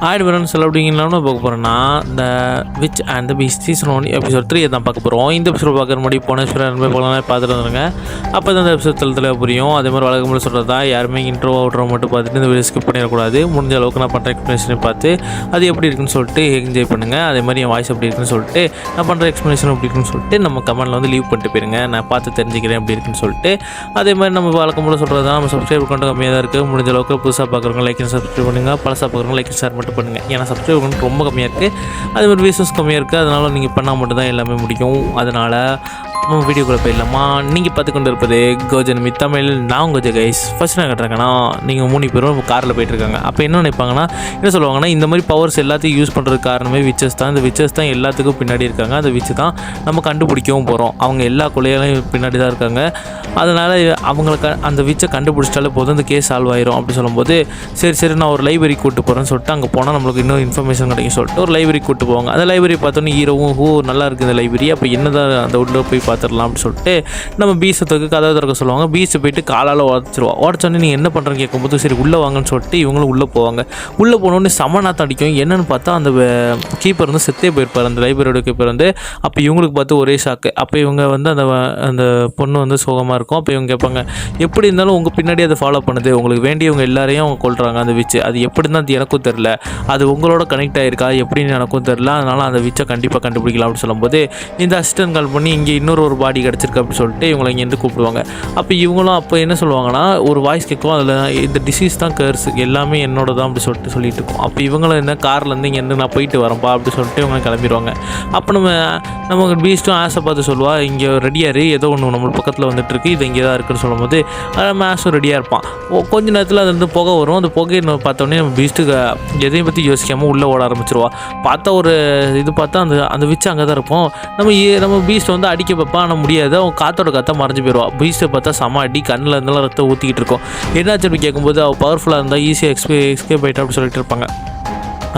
ஆயிடுவேன் சொல்ல அப்படிங்கன்னா பார்க்க போகிறோன்னா இந்த which and the Beast season 1 episode 3 தான் பார்க்க போகிறோம். இந்த எபிசோட் பார்க்குற முன்னாடி போன எபிசோட் போகலாம் பார்த்துட்டு வந்துருங்க. அப்போ தான் இந்த எபிசோட் தளத்தில் புரியும். அதே மாதிரி வழக்கம்போது சொல்கிறது தான் யாருமே இன்ட்ரோ அவுட்ரோ மட்டும் பார்த்துட்டு இந்த வீடியோ ஸ்கிப் பண்ணிடக்கூடாது. முடிஞ்ச அளவுக்கு நான் பண்ணுற எக்ஸ்ப்ளனேஷனை பார்த்து அது எப்படி இருக்குன்னு சொல்லிட்டு என்ஜாய் பண்ணுங்கள். அதே மாதிரி என் வாய்ஸ் எப்படி இருக்குன்னு சொல்லிட்டு நான் பண்ணுற எக்ஸ்ப்ளனேஷன் எப்படி இருக்குன்னு சொல்லிட்டு நம்ம கமெண்ட்டில் வந்து லீவ் பண்ணிட்டு போயிருங்க. நான் பார்த்து தெரிஞ்சுக்கிறேன் எப்படி இருக்குன்னு சொல்லிட்டு. அதே மாதிரி நம்ம வழக்கம்போது சொல்கிறது தான் நம்ம சப்ஸ்கிரைப் கொண்டு கம்மியாக தான் இருக்குது. முடிஞ்ச அளவுக்கு புதுசாக பார்க்குறவங்க லைக் சப்ஸ்கிரைப் பண்ணுங்கள். பழசாக பார்க்குறவங்க லைக் ஷேர் மட்டும் பண்ணுங்கள். ஏன்னா சப்ஸ்கிரைப் ரொம்ப கம்மியாக இருக்குது, அதே மாதிரி வியூஸஸ் கம்மியாக இருக்குது. அதனால் நீங்கள் பண்ணால் மட்டும் தான் எல்லாமே முடியும். அதனால் நம்ம வீடியோக்குள்ளே போயிடலாமா? நீங்கள் பார்த்து கொண்டு இருப்பது கோஜன்மி தமிழ். நான் உங்கள் கைஸ். ஃபஸ்ட் நான் கட்டுறேங்கன்னா நீங்கள் 3 பேரும் காரில் போயிட்டுருக்காங்க. அப்போ என்ன நினைப்பாங்கன்னா, என்ன சொல்லுவாங்கன்னா, இந்த மாதிரி பவர்ஸ் எல்லாத்தையும் யூஸ் பண்ணுறதுக்கு காரணமே விச்சஸ் தான். இந்த விச்சஸ் தான் எல்லாத்துக்கும் பின்னாடி இருக்காங்க. அந்த விச்சு தான் நம்ம கண்டுபிடிக்கவும் போகிறோம். அவங்க எல்லா கொலையாலையும் பின்னாடி தான் இருக்காங்க. அதனால் அவங்களுக்கு அந்த விச்சை கண்டுபிடிச்சிட்டாலே போதும், அந்த கேஸ் சால்வ் ஆயிரும். அப்படி சொல்லும்போது சரி நான் ஒரு லைப்ரரி கூப்பிட்டு போகிறேன்னு சொல்லிட்டு அங்கே போனால் நம்மளுக்கு இன்னும் இன்ஃபர்மேஷன் கிடைக்கும் சொல்லிட்டு ஒரு லைப்ரரி கூப்பிட்டு போவாங்க. அந்த லைப்ரரி பார்த்தோன்னே ஹீரோவும் நல்லா இருக்குது இந்த லைப்ரரி, அப்போ என்ன தான் அந்த உள்ள போய் பார்த்துடலாம் அப்படின்னு சொல்லிட்டு நம்ம பீஸத்துக்கு கதவை திறக்க சொல்லுவாங்க. பீஸை போயிட்டு காலால் உடச்சோன்னே நீங்கள் என்ன பண்ணுறேன்னு கேட்கும்போது சரி உள்ளே வாங்கன்னு சொல்லிட்டு இவங்களும் உள்ளே போவாங்க. உள்ளே போனோடனே சமநாத்தம் அடிக்கும். என்னென்னு பார்த்தா அந்த கீப்பர் வந்து செத்தே போயிருப்பார், அந்த லைப்ரரியோட கீப்பர் வந்து. அப்போ இவங்களுக்கு பார்த்து ஒரே ஷாக்கு. அப்போ இவங்க வந்து அந்த பொண்ணு வந்து சோகமாக இருக்கும். அப்போ இவங்க கேட்பாங்க, எப்படி இருந்தாலும் உங்கள் பின்னாடி அதை ஃபாலோ பண்ணுது, உங்களுக்கு வேண்டியவங்க எல்லாரையும் அவங்க கொள்கிறாங்க அந்த விச்சு, அது எப்படி தான் அது எனக்கும் தெரில, அது உங்களோட கனெக்ட் ஆகிருக்கா எப்படின்னு எனக்கும் தெரில, அதனால் அந்த விச்சை கண்டிப்பாக கண்டுபிடிக்கலாம் அப்படின்னு சொல்லும்போது இந்த அசிஸ்டன்ட் கால் பண்ணி இங்கே இன்னொரு பாடி கிடச்சிருக்கு அப்படின்னு சொல்லிட்டு இவங்களை இங்கேருந்து கூப்பிடுவாங்க. அப்போ இவங்களும் அப்போ என்ன சொல்லுவாங்கன்னா, ஒரு வாய்ஸ் கேட்கும், அதில் இந்த டிசீஸ் தான் கர்ஸ் எல்லாமே என்னோட தான் அப்படி சொல்லிட்டு இருக்கோம். அப்போ இவங்களும் என்ன கார்லேருந்து இங்கேருந்து நான் போயிட்டு வரேன்ப்பா அப்படி சொல்லிட்டு இவங்க கிளம்பிடுவாங்க. அப்போ நமக்கு பீஸ்ட்டும் ஆஸை பார்த்து சொல்லுவா, இங்கே ரெடியாரு, ஏதோ ஒன்று நம்ம பக்கத்தில் வந்துட்டு இருக்கு, இது இங்கே தான் இருக்குன்னு சொல்லும்போது நம்ம ஆஸும் ரெடியாக இருப்பான். கொஞ்ச நேரத்தில் அது வந்து புகை வரும். அந்த புகையை பார்த்தோன்னே நம்ம பீஸ்ட்டுக்கு எதையும் பற்றி யோசிக்காமல் உள்ளே ஓட ஆரம்பிச்சிருவா. பார்த்தா ஒரு இது பார்த்தா அந்த விச்சு அங்கே தான் இருப்போம். நம்ம பீஸ்ட் வந்து அடிக்க பார்ப்பா, ஆனால் முடியாது. அவன் காற்ற மறைஞ்சு போயிடுவா. பீஸ்ட்டை பார்த்தா செம அடி, கண்ணில் இருந்தாலும் ரத்தம் ஊற்றிக்கிட்டு இருக்கும். என்னாச்சு அப்படி கேட்கும்போது அவள் பவர்ஃபுல்லாக இருந்தால் ஈஸியாக எஸ்கேப் ஆகிட்டா அப்படி சொல்லிட்டு இருப்பாங்க.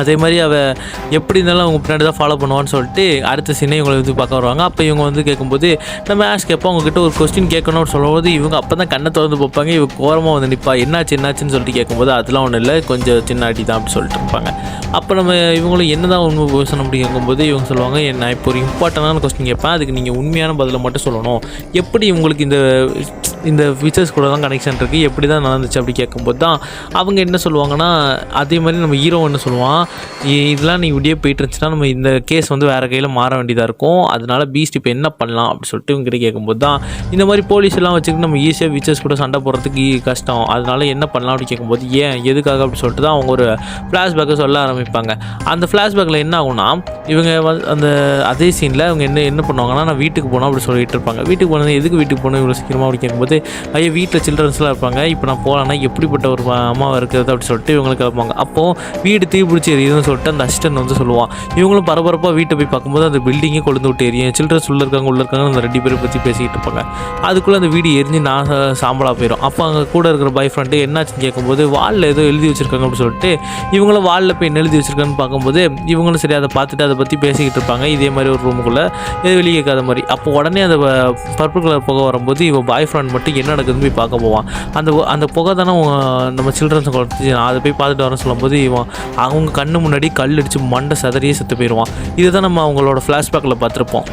அதே மாதிரி அவள் எப்படி இருந்தாலும் அவங்க பின்னாடி தான் ஃபாலோ பண்ணுவான்னு சொல்லிட்டு அடுத்த சீனை இவங்களை வந்து பார்க்க வருவாங்க. அப்போ இவங்க வந்து கேட்கும்போது நம்ம ஆஷ் கேட்போம், அவங்ககிட்ட ஒரு கொஸ்டின் கேட்கணும்னு சொல்லும்போது இவங்க அப்போ தான் கண்ணை திறந்து பார்ப்பாங்க. இவங்க கோரமாக வந்து நிற்பா, என்னாச்சுன்னு சொல்லிட்டு கேட்கும்போது அதெல்லாம் ஒன்றும் இல்லை, கொஞ்சம் சின்ன அடி தான் அப்படி சொல்லிட்டு இருப்பாங்க. அப்போ நம்ம இவங்களும் என்ன தான் உண்மை பேசணும் அப்படி கேட்கும்போது இவங்க சொல்லுவாங்க, நான் இப்போ ஒரு இம்பார்ட்டண்டான கொஸ்டின் கேட்பேன், அதுக்கு நீங்கள் உண்மையான பதிலை மட்டும் சொல்லணும், எப்படி உங்களுக்கு இந்த ஃபீச்சர்ஸ் கூட தான் கனெக்ஷன் இருக்குது, எப்படி தான் நடந்துச்சு அப்படி கேட்கும்போது தான் அவங்க என்ன சொல்லுவாங்கன்னா, அதே மாதிரி நம்ம ஹீரோ என்ன சொல்லுவான், இதெல்லாம் நீ இப்படியே போயிட்டு இருந்துச்சுன்னா நம்ம இந்த கேஸ் வந்து வேறு கையில் மாற வேண்டியதாக இருக்கும், அதனால் பீஸ்ட் இப்போ என்ன பண்ணலாம் அப்படி சொல்லிட்டு இவங்ககிட்ட கேட்கும்போது தான் இந்த மாதிரி போலீஸ் எல்லாம் வச்சுக்கிட்டு நம்ம ஈஸியாக ஃபீச்சர்ஸ் கூட சண்டை போடுறதுக்கு கஷ்டம், அதனால் என்ன பண்ணலாம் அப்படி கேட்கும்போது ஏன் எதுக்காக அப்படி சொல்லிட்டு தான் அவங்க ஒரு ஃப்ளாஷ்பேக்கை சொல்ல ஆரம்பிப்பாங்க. அந்த ஃப்ளாஷ்பேக்கில் என்ன ஆகும்னா, இவங்க அந்த அதே சீனில் அவங்க என்ன பண்ணுவாங்கன்னா, நான் வீட்டுக்கு போனோம் அப்படி சொல்லிட்டு இருப்பாங்க. வீட்டுக்கு போனது எதுக்கு வீட்டுக்கு போகணும் இவ்வளோ சீக்கிரமாக அப்படி கேட்கும்போது ஐயோ வீட்டில் சில்ட்ரன்ஸ்லாம் இருப்பாங்க, இப்போ நான் போகலான்னா எப்படிப்பட்ட ஒரு அம்மாவை இருக்கிறது அப்படி சொல்லிட்டு இவங்களுக்கு கிளப்பாங்க. அப்போது வீடு தீப்பிடிச்சி எரியுதுன்னு சொல்லிட்டு அந்த அசிஸ்டன்ட் வந்து சொல்லுவான். இவங்களும் பரபரப்பாக வீட்டை போய் பார்க்கும்போது அந்த பில்டிங்கே கொழுந்து விட்டு எரியும், சில்ட்ரன்ஸ் உள்ளே இருக்காங்க அந்த 2 பேரை பற்றி பேசிக்கிட்டு இருப்பாங்க. அதுக்குள்ளே அந்த வீடு எரிஞ்சு நான் சாம்பலாக போயிடும். அப்போ அங்கே கூட இருக்கிற பாய் ஃப்ரெண்டு என்னாச்சுன்னு கேட்கும்போது வாலில் ஏதோ எழுதி வச்சுருக்காங்க அப்படின்னு சொல்லிட்டு இவங்களும் வாலில் போய் என்ன எழுதி வச்சுருக்கான்னு பார்க்கும்போது இவங்களும் சரி அதை பார்த்துட்டு அதை பற்றி பேசிக்கிட்டு இருப்பாங்க. இதே மாதிரி ஒரு ரூமுக்குள்ளே எது வெளியே கேட்காத மாதிரி. அப்போ உடனே அந்த பர்பிள் கலர் புகை வரும்போது இவன் பாய் ஃப்ரெண்ட் மட்டும் என்ன நடக்குதுன்னு போய் பார்க்க போவான். அந்த புகை தானே நம்ம சில்ட்ரன்ஸை கொடுத்து அதை போய் பார்த்துட்டு வரேன்னு சொல்லும்போது இவன் அவங்க கண்ணு முன்னாடி கல் அடித்து மண்டை சதறியே செத்து போயிடுவான். இதுதான் நம்ம அவங்களோட ஃப்ளாஷ்பேக்கில் பார்த்துருப்போம்.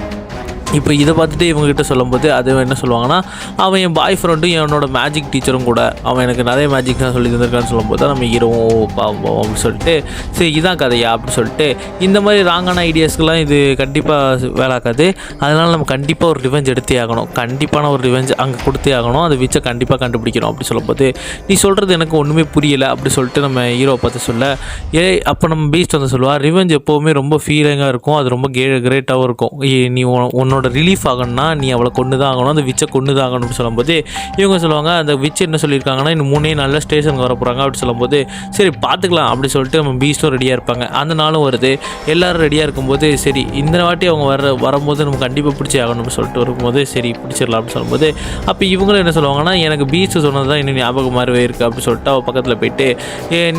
இப்போ இதை பார்த்துட்டு இவங்ககிட்ட சொல்லும்போது அது என்ன சொல்லுவாங்கன்னா, அவன் என் பாய் ஃப்ரெண்டும் என்னோட மேஜிக் டீச்சரும் கூட, அவன் எனக்கு நிறைய மேஜிக் தான் சொல்லி தந்திருக்கான்னு சொல்லும்போது நம்ம ஹீரோவும் பாவம் அப்படின்னு சொல்லிட்டு சரி இதான் கதையா அப்படின்னு சொல்லிட்டு இந்த மாதிரி ராங்கான ஐடியாஸ்க்கெலாம் இது கண்டிப்பாக வேலாக்காது. அதனால் நம்ம கண்டிப்பாக ஒரு ரிவெஞ்ச் எடுத்தே ஆகணும், கண்டிப்பான ஒரு ரிவெஞ்ச் அங்கே கொடுத்தே ஆகணும், அதை விச்சை கண்டிப்பாக கண்டுபிடிக்கணும் அப்படி சொல்லும்போது நீ சொல்கிறது எனக்கு ஒன்றுமே புரியலை அப்படி சொல்லிட்டு நம்ம ஹீரோவை பார்த்து சொல்ல அப்போ நம்ம பீஸ்ட் வந்து சொல்லுவாள், ரிவெஞ்ச் எப்போவுமே ரொம்ப ஃபீலிங்காக இருக்கும், அது ரொம்ப கிரேட்டாகவும் இருக்கும், நீ உன்னோட ரிலீஃப் ஆகணும்னா நீ அவளை கொண்டு தான் ஆகணும், அந்த விச்சை கொண்டு தான் ஆகணும்னு சொல்லும்போது இவங்க சொல்லுவாங்க, அந்த விச் என்ன சொல்லியிருக்காங்கன்னா இன்னும் 3 நாளில் ஸ்டேஷனுக்கு வர போகிறாங்க அப்படி சொல்லும்போது சரி பார்த்துக்கலாம் அப்படி சொல்லிட்டு நம்ம பீஸ்ட்டும் ரெடியாக இருப்பாங்க. அந்த நாளும் வருது, எல்லோரும் ரெடியாக இருக்கும்போது சரி இந்த வாட்டி அவங்க வரும்போது நம்ம கண்டிப்பாக பிடிச்சி ஆகணும்னு சொல்லிட்டு வரும்போது சரி பிடிச்சிடலாம் அப்படின்னு சொல்லும்போது அப்போ இவங்களும் என்ன சொல்லுவாங்கன்னா, எனக்கு பீஸ்ட் சொன்னது தான் இன்னும் ஞாபகம் மாதிரிவே இருக்குது அப்படி சொல்லிட்டு அவள் பக்கத்தில் போயிட்டு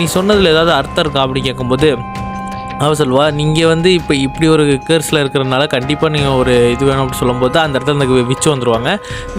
நீ சொன்னதில் ஏதாவது அர்த்தம் இருக்கா அப்படி கேட்கும்போது அவள் சொல்லுவா, நீங்கள் வந்து இப்போ இப்படி ஒரு கேர்ஸில் இருக்கிறனால கண்டிப்பாக நீங்கள் ஒரு இது வேணும் அப்படி சொல்லும்போது அந்த இடத்துல அந்த விச்சு வந்துடுவாங்க.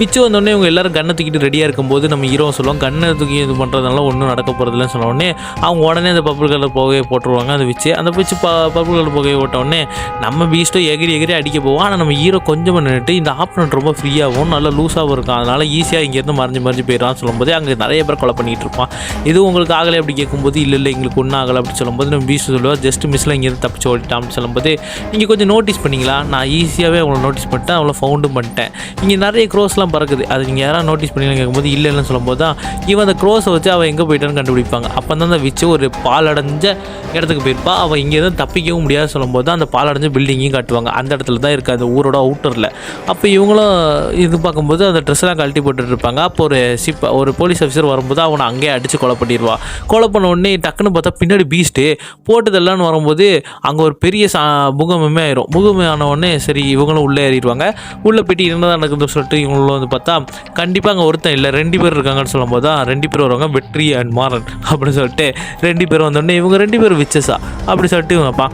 விச்சு வந்தோடனே இவங்க எல்லோரும் கண்ணை தூக்கிட்டு ரெடியாக இருக்கும்போது நம்ம ஹீரோ சொல்லுவாங்க, கண்ணை தூக்கி இது பண்ணுறதுனால ஒன்றும் நடக்க போகிறதில்லன்னு சொன்னோடனே அவங்க உடனே அந்த பர்பிள் கலர் புகையை போட்டுருவாங்க. அந்த விச்சு பர்பிள் கலர் புகையை போட்டோடனே நம்ம பீஸ்ட்டோ எகிரி அடிக்க போவோம். ஆனால் நம்ம ஹீரோ கொஞ்சம் நின்றுட்டு இந்த ஆப்னட் ரொம்ப ஃப்ரீயாகவும் நல்லா லூஸாகவும் இருக்கும், அதனால் ஈஸியாக இங்கேருந்து மறைஞ்சு போயிடறான்னு சொல்லும்போது அங்கே நிறைய பேர் கொலை பண்ணிகிட்டு இருப்பான். இது உங்களுக்கு ஆகலை அப்படி கேட்கும்போது இல்லை எங்களுக்கு ஒன்றும் ஆகலை அப்படி சொல்லும்போது நம்ம பீஸ்ட் சொல்லுவாள், ஜஸ்ட் மிஸ்ஸில் இங்கேருந்து தப்பிச்சு ஓடிட்டான் அப்படின்னு சொல்லும்போது, நீங்கள் கொஞ்சம் நோட்டீஸ் பண்ணிங்களா, நான் ஈஸியாகவே அவங்கள நோட்டீஸ் பண்ணிட்டேன், அவங்கள ஃபவுண்டும் பண்ணிட்டேன், இங்கே நிறைய க்ரோஸ்லாம் பறக்குது, அது நீங்கள் யாராவது நோட்டீஸ் பண்ணிங்கன்னு கேட்கும்போது இல்லைன்னு சொல்லும்போது தான் இவன் அந்த க்ரோஸை வச்சு அவள் எங்கே போயிட்டான்னு கண்டுபிடிப்பாங்க. அப்போ தான் அந்த விச்சு ஒரு பாலடைஞ்ச இடத்துக்கு போயிருப்பா. அவள் இங்கே எதுவும் தப்பிக்கவும் முடியாது சொல்லும்போது தான் அந்த பாலடைஞ்ச பில்டிங்கையும் காட்டுவாங்க. அந்த இடத்துல தான் இருக்குது, அந்த ஊரோட அவுட்டரில். அப்போ இவங்களும் இது பார்க்கும்போது அந்த ட்ரெஸ்ஸெல்லாம் கழட்டி போட்டுட்டு இருப்பாங்க. அப்போ ஒரு போலீஸ் ஆஃபீஸர் வரும்போது அவனை அங்கேயே அடித்து கொலை பண்ணிடுவா. கொலை பண்ண உடனே டக்குன்னு பார்த்தா பின்னாடி பீஸ்ட்டு போட்டதெல்லாம்னு வரும்போது அங்கே ஒரு பெரிய பூகம்பமே ஆயிரும். பூகம்பம் ஆன உடனே சரி இவங்களும் உள்ளே ஏறிடுவாங்க. உள்ளே போய்ட்டு என்னதான் நடக்குதுன்னு சொல்லிட்டு இவங்களும் வந்து பார்த்தா கண்டிப்பாக அங்கே ஒருத்தன் இல்லை 2 பேர் இருக்காங்கன்னு சொல்லும்போது தான் 2 பேர் வருவாங்க, வெற்றி அண்ட் மாறன் அப்படின்னு சொல்லிட்டு 2 பேர் வந்தோடனே இவங்க 2 பேர் விச்சஸா அப்படி சொல்லிட்டு இவங்கப்பா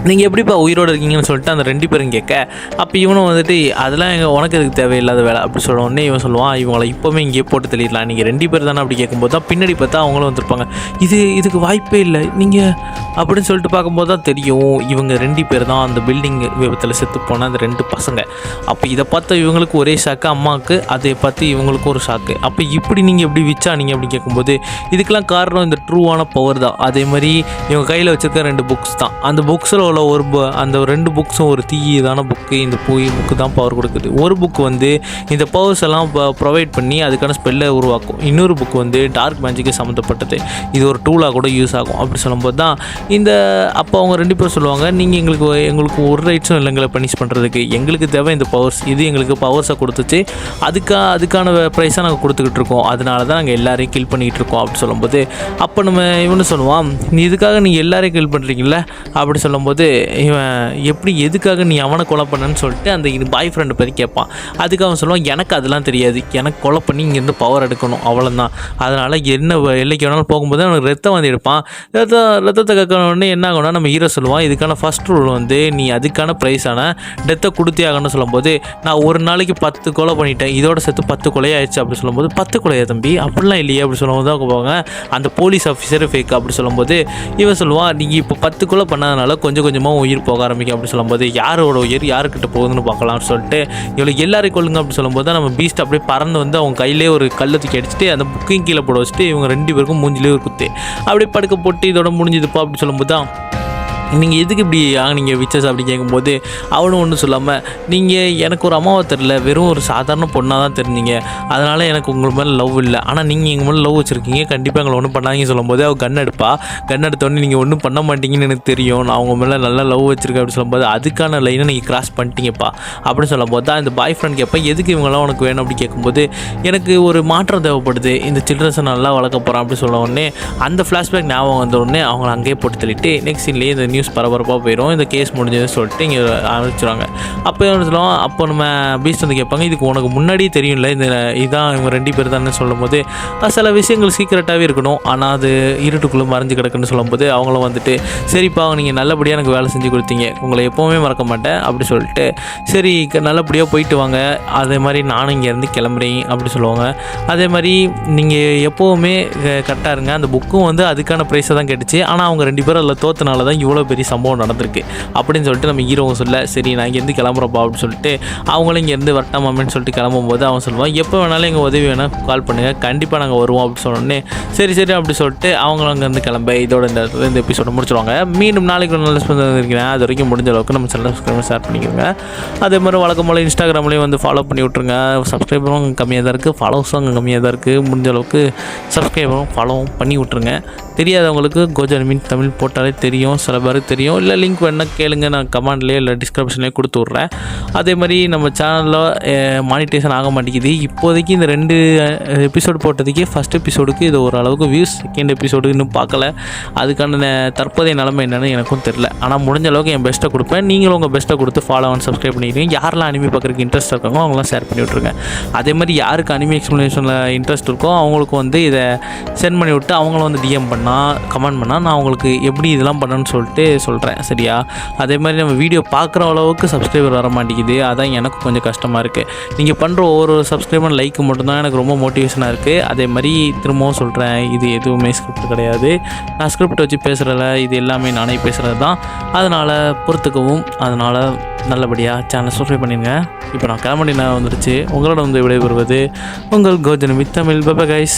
நீங்கள் எப்படிப்பா உயிரோடு இருக்கீங்கன்னு சொல்லிட்டு அந்த 2 பேரும் கேட்க, அப்போ இவனும் வந்துட்டு அதெல்லாம் உனக்கு எதுக்கு தேவையில்லாத வேலை அப்படி சொல்ல உடனே இவன் சொல்லுவான், இவங்களை இப்போவுமே இங்கேயே போட்டு தெளிடலாம், நீங்கள் 2 பேர் தானே அப்படி கேட்கும்போது தான் பின்னாடி பார்த்தா அவங்களும் வந்திருப்பாங்க. இதுக்கு வாய்ப்பே இல்லை நீங்கள் அப்படின்னு சொல்லிட்டு பார்க்கும்போது தான் தெரியும் இவங்க 2 பேர் தான் அந்த பில்டிங் விபத்தில் செத்து போன அந்த 2 பசங்க. அப்போ இதை பார்த்து இவங்களுக்கு ஒரே ஷாக்கு, அம்மாவுக்கு அதை பார்த்து இவங்களுக்கு ஒரு ஷாக்கு. அப்போ இப்படி நீங்கள் எப்படி விச்சா நீங்கள் அப்படி கேட்கும்போது இதுக்கெல்லாம் காரணம் இந்த ட்ரூவான பவர் தான். அதே மாதிரி இவங்க கையில் வச்சுருக்க 2 புக்ஸ் தான். அந்த புக்ஸில் உள்ள அந்த 2 புக்ஸும் ஒரு தீயதான புக்கு. இந்த புக்கு தான் பவர் கொடுக்குது. ஒரு புக்கு வந்து இந்த பவர்ஸ் எல்லாம் ப்ரொவைட் பண்ணி அதுக்கான ஸ்பெல்லை உருவாக்கும். இன்னொரு புக்கு வந்து டார்க் மேஜிக்கு சம்மந்தப்பட்டது, இது ஒரு டூலாக கூட யூஸ் ஆகும் அப்படி சொல்லும்போது தான் அப்போ அவங்க 2 பேர் சொல்லுவாங்க, நீங்கள் எங்களுக்கு ஒரு ரைட்ஸும் இல்லை எங்களை பனிஷ் பண்ணுறதுக்கு, எங்களுக்கு தேவை இந்த பவர்ஸ், இது எங்களுக்கு பவர்ஸை கொடுத்துச்சு, அதுக்கான ப்ரைஸாக நாங்கள் கொடுத்துக்கிட்டு இருக்கோம், அதனால தான் நாங்கள் எல்லாரையும் கில் பண்ணிகிட்டு இருக்கோம் அப்படி சொல்லும்போது அப்போ நம்ம இவனு சொல்லுவான், நீ இதுக்காக நீங்கள் எல்லாரையும் கில் பண்ணுறீங்கள அப்படி சொல்லும்போது இவன் எதுக்காக நீ அவனை கொலை பண்ணன்னு சொல்லிட்டு அந்த பாய் ஃப்ரெண்டை பற்றி கேட்பான். அதுக்கு அவன் சொல்லுவான், எனக்கு அதெல்லாம் தெரியாது, எனக்கு கொலை பண்ணி இங்கேருந்து பவர் எடுக்கணும் அவ்வளோதான், அதனால் என்ன எல்லைக்கு வேணாலும் போகும்போது அவனுக்கு ரத்தம் வந்து எடுப்பான். ரத்தத்தை கேட்கணுன்னே என்ன ஆகும்னா நம்ம ஹீரோ சொல்லுவான், இதுக்கான ஃபஸ்ட் ரூல் வந்து நீ அதுக்கான ப்ரைஸான டெத்தை கொடுத்தே ஆகணும்னு சொல்லும்போது, நான் ஒரு நாளைக்கு 10 கொலை பண்ணிட்டேன், இதோட சேர்த்து 10 கொலையாயிடுச்சு அப்படி சொல்லும்போது 10 கொலையா தம்பி அப்படிலாம் இல்லையே அப்படி சொல்லும்போது தான் போவாங்க அந்த போலீஸ் ஆஃபீஸர் ஃபேக் அப்படி சொல்லும்போது இவன் சொல்லுவான், நீங்கள் இப்போ 10 கொலை பண்ணதுனால கொஞ்சம் கொஞ்சமாக உயிர் போக ஆரம்பிக்கும் அப்படி சொல்லும்போது யாரோட உயிர் யாருக்கிட்ட போகுதுன்னு பார்க்கலாம்னு சொல்லிட்டு இவ்வளோ எல்லாரையும் கொள்ளுங்க அப்படி சொல்லும்போது தான் நம்ம பீஸ்ட் அப்படியே பறந்து வந்து அவங்க கையிலே ஒரு கல்லை தூக்கி அடிச்சுட்டு அந்த புக்கையும் கீழே போட வச்சுட்டு இவங்க 2 பேருக்கும் மூஞ்சிலே ஒரு குத்து அப்படியே படுக்க போட்டு இதோட முடிஞ்சதுப்பா அப்படி சொல்லும்போது தான் நீங்கள் எதுக்கு இப்படி ஆகுனீங்க விச்சஸ் அப்படி கேட்கும்போது அவனும் ஒன்றும் சொல்லாமல், நீங்கள் எனக்கு ஒரு அம்மாவை தெரில, வெறும் ஒரு சாதாரண பொண்ணாக தான் தெரிஞ்சிங்க, அதனால் எனக்கு உங்கள் மேலே லவ் இல்லை, ஆனால் நீங்கள் எங்கள் மேலே லவ் வச்சுருக்கீங்க, கண்டிப்பாக எங்களை ஒன்றும் பண்ணாங்கன்னு சொல்லும்போது அவள் கன் எடுத்தோடனே நீங்கள் ஒன்றும் பண்ண மாட்டீங்கன்னு எனக்கு தெரியும், நான் அவங்க மேலே நல்லா லவ் வச்சுருக்கேன் அப்படி சொல்லும்போது அதுக்கான லைனை நீங்கள் கிராஸ் பண்ணிட்டீங்கப்பா அப்படின்னு சொல்லும்போது தான் இந்த பாய் ஃப்ரெண்ட் கேட்பேன், எதுக்கு இவங்களாம் உனக்கு வேணும் அப்படி கேட்கும்போது எனக்கு ஒரு மாற்றம் தேவைப்படுது, இந்த சில்ட்ரன்ஸை நல்லா வளர்க்க போகிறேன் அப்படி சொல்ல உடனே அந்த ஃப்ளாஷ்பேக் ஞாபகம் வந்த உடனே அவங்கள அங்கேயே போட்டு தள்ளிட்டு நெக்ஸ்ட் சீன்லேயே இந்த நியூஸ் பரபரப்பாக போயிடும், இந்த கேஸ் முடிஞ்சதுன்னு சொல்லிட்டு இங்கே ஆரம்பிச்சிடுவாங்க. அப்போ என்ன சொல்லுவோம், அப்போ நம்ம பீஸ்ட் வந்து கேட்பாங்க, இதுக்கு உனக்கு முன்னாடியே தெரியும்ல இதான் இவங்க 2 பேர் தானே சொல்லும்போது சில விஷயங்கள் சீக்கிரட்டாகவே இருக்கணும், ஆனால் அது இருட்டுக்குள்ளே மறைஞ்சு கிடக்குன்னு சொல்லும்போது அவங்களும் வந்துட்டு சரிப்பா நீங்கள் நல்லபடியாக எனக்கு வேலை செஞ்சு கொடுத்தீங்க, உங்களை எப்போவுமே மறக்க மாட்டேன் அப்படி சொல்லிட்டு சரி நல்லபடியாக போயிட்டு வாங்க, அதே மாதிரி நானும் இங்கேருந்து கிளம்புறேன் அப்படி சொல்லுவாங்க. அதே மாதிரி நீங்கள் எப்போவுமே கரெக்டாக இருங்க, அந்த புக்கும் வந்து அதுக்கான ப்ரைஸை தான் கேட்டுச்சு, ஆனால் அவங்க 2 பேரும் அதில் தோத்தனால தான் இவ்வளோ பெரிய சம்பவம் நடந்திருக்கு அப்படின்னு சொல்லிட்டு நம்ம ஹீரோவும் சொல்ல சரி நான் இங்கேருந்து கிளம்புறப்பா அப்படின்னு சொல்லிட்டு அவங்களும் இங்கேருந்து வரட்டாமான்னு சொல்லிட்டு கிளம்பும்போது அவன் சொல்லுவான், எப்போ வேணாலும் எங்கள் உதவி வேணால் கால் பண்ணுங்கள், கண்டிப்பாக நாங்கள் வருவோம் அப்படின்னு சொன்னோடனே சரி அப்படி சொல்லிட்டு அவங்களும் அங்கேருந்து கிளம்ப இதோட இந்த எபிசோட முடிச்சிடுவாங்க. மீண்டும் நாளைக்கு ஒரு நல்ல ஸ்பெண்ட் இருக்கிறேன், அது வரைக்கும் முடிஞ்ச அளவுக்கு நம்ம சேனல் ஷேர் பண்ணிக்கிறோங்க. அதே மாதிரி வழக்கம் போல் இன்ஸ்டாகிராம்லேயும் வந்து ஃபாலோ பண்ணி விட்ருங்க. சப்ஸ்கிரைபரும் கம்மியாக தான் இருக்குது, ஃபாலோஸும் அங்கே கம்மியாக தான் இருக்குது, முடிஞ்ச அளவுக்கு சப்ஸ்கிரைபரும் ஃபாலோவும் பண்ணி விட்ருங்க. தெரியாதவங்களுக்கு கோஜா அனிமி தமிழ் போட்டாலே தெரியும், சில பேருக்கு தெரியும், இல்லை லிங்க் வேணால் கேளுங்க, நான் கமெண்ட்லேயே இல்லை டிஸ்கிரிப்ஷன்லேயே கொடுத்து விட்றேன். அதே மாதிரி நம்ம சேனலில் மானிட்டேஷன் ஆக மாட்டேங்குது இப்போதைக்கு. இந்த 2 எபிசோடு போட்டதுக்கே ஃபஸ்ட் எபிசோடுக்கு இது ஓரளவுக்கு வியூஸ், செகண்ட் எபிசோடு இன்னும் பார்க்கல, அதுக்கான தற்போதைய நிலைமை என்னென்னு எனக்கும் தெரில. ஆனால் முடிஞ்ச அளவுக்கு என் பெஸ்ட்டை கொடுப்பேன், நீங்களும் உங்கள் பெஸ்ட்டை கொடுத்து ஃபாலோ அண்ட் சப்ஸ்கிரைப் பண்ணிக்கிறீங்க. யாரெல்லாம் அனிமி பார்க்குறதுக்கு இன்ட்ரெஸ்ட் இருக்காங்களோ அவங்களாம் ஷேர் பண்ணி விட்ருங்க. அதே மாதிரி யாருக்கு அனிமி எக்ஸ்ப்ளனேஷனில் இன்ட்ரெஸ்ட் இருக்கோ அவங்களுக்கு வந்து இதை சென்ட் பண்ணி விட்டு அவங்களும் வந்து டிஎம் பண்ணால் கமெண்ட் பண்ணால் நான் உங்களுக்கு எப்படி இதெல்லாம் பண்ணணும்னு சொல்லிட்டு சொல்கிறேன். சரியா? அதே மாதிரி நம்ம வீடியோ பார்க்குற அளவுக்கு சப்ஸ்கிரைபர் வர மாட்டேங்குது. அதான் எனக்கு கொஞ்சம் கஷ்டமாக இருக்குது. நீங்கள் பண்ணுற ஒவ்வொரு சப்ஸ்கிரைபர் லைக்கு மட்டும்தான் எனக்கு ரொம்ப மோட்டிவேஷனாக இருக்குது. அதே மாதிரி திரும்பவும் சொல்கிறேன், இது எதுவுமே ஸ்கிரிப்ட் கிடையாது. நான் ஸ்கிரிப்ட் வச்சு பேசுகிறல, இது எல்லாமே நானே பேசுகிறது தான். அதனால் பொறுத்துக்கவும். அதனால் நல்லபடியாக சேனலை சப்ஸ்கிரைப் பண்ணிடுங்க. இப்போ நான் கிளம்ப வேண்டிய நேரம் வந்துடுச்சு. உங்களோட வந்து விடைபெறுவது உங்கள் கோஜன் வித் தமிழ். Bye guys.